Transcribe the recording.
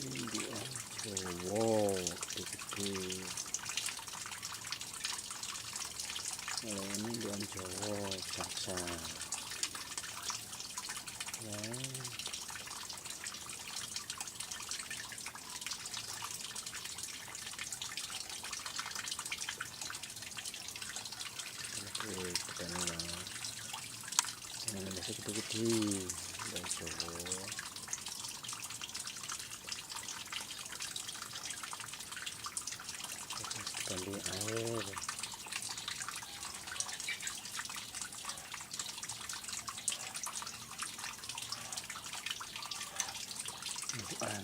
Wow, gede-gede. Kalau ini bulan Jawa, jaksa. Ya. Oke, kita nih. Ini masih gede-gede, bulan Jawa. Ganti air. Bukan.